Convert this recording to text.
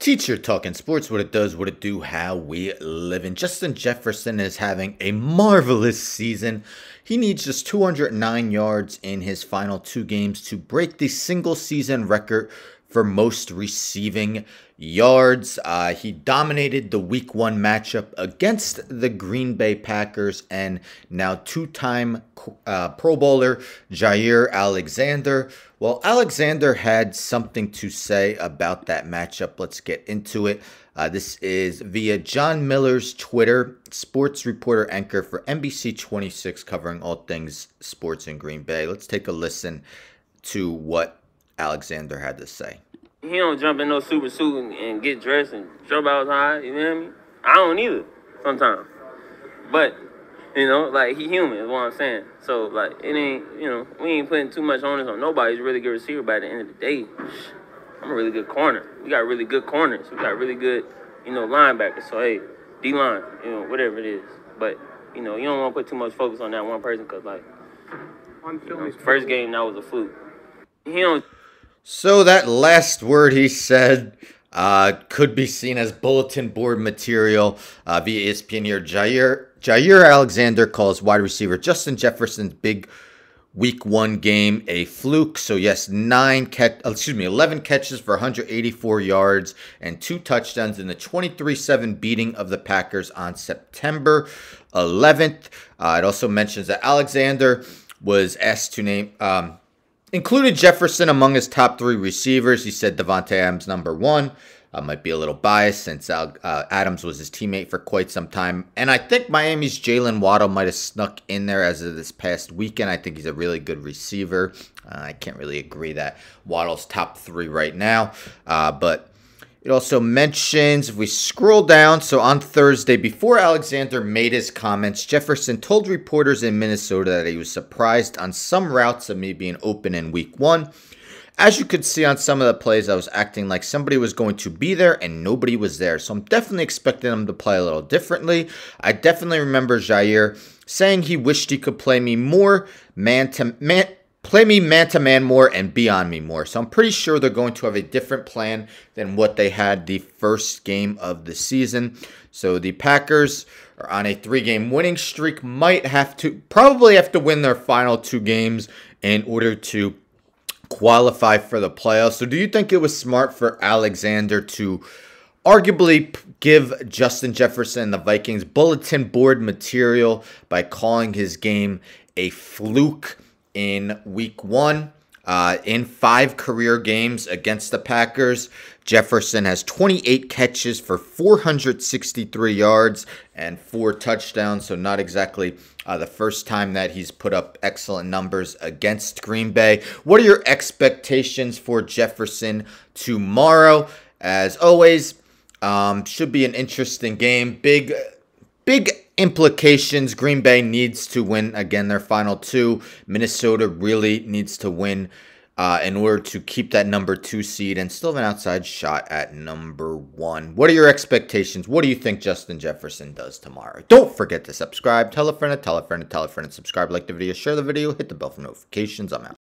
Teacher talking sports, what it does, what it do, how we live. And Justin Jefferson is having a marvelous season. He needs just 209 yards in his final 2 games to break the single season record for most receiving yards. He dominated the week 1 matchup against the Green Bay Packers and now 2-time Pro Bowler Jaire Alexander. Well, Alexander had something to say about that matchup. Let's get into it. This is via John Miller's Twitter, sports reporter anchor for NBC 26, covering all things sports in Green Bay. Let's take a listen to what Alexander had to say. He don't jump in no super suit and get dressed and jump out high, you know what I mean? I don't either sometimes. But, like, he human is what I'm saying. So, like, it ain't, we ain't putting too much onus on nobody. He's a really good receiver, but at the end of the day, I'm a really good corner. We got really good corners. We got really good, linebackers. So, hey, D-line, whatever it is. But, you don't want to put too much focus on that one person because, like, first game, that was a fluke. He don't... So that last word he said could be seen as bulletin board material via ESPN here. Jaire Alexander calls wide receiver Justin Jefferson's big week 1 game a fluke. So yes, 11 catches for 184 yards and 2 touchdowns in the 23-7 beating of the Packers on September 11th. It also mentions that Alexander was asked to name... included Jefferson among his top 3 receivers. He said Davante Adams #1. Might be a little biased since Adams was his teammate for quite some time. And I think Miami's Jalen Waddle might have snuck in there as of this past weekend. I think he's a really good receiver. I can't really agree that Waddle's top 3 right now. But it also mentions, if we scroll down, so on Thursday, before Alexander made his comments, Jefferson told reporters in Minnesota that he was surprised on some routes of me being open in week 1. As you could see on some of the plays, I was acting like somebody was going to be there and nobody was there. So I'm definitely expecting him to play a little differently. I definitely remember Jaire saying he wished he could play me more man-to-man more and be on me more. So I'm pretty sure they're going to have a different plan than what they had the first game of the season. So the Packers are on a 3-game winning streak, probably have to win their final 2 games in order to qualify for the playoffs. So do you think it was smart for Alexander to arguably give Justin Jefferson and the Vikings bulletin board material by calling his game a fluke in week 1? In 5 career games against the Packers, Jefferson has 28 catches for 463 yards and 4 touchdowns. So not exactly the first time that he's put up excellent numbers against Green Bay. What are your expectations for Jefferson tomorrow? As always, should be an interesting game. Big implications. Green Bay needs to win again their final 2. Minnesota really needs to win in order to keep that #2 seed and still have an outside shot at #1. What are your expectations? What do you think Justin Jefferson does tomorrow? Don't forget to subscribe. Tell a friend, tell a friend, tell a friend, and subscribe. Like the video, share the video, hit the bell for notifications. I'm out.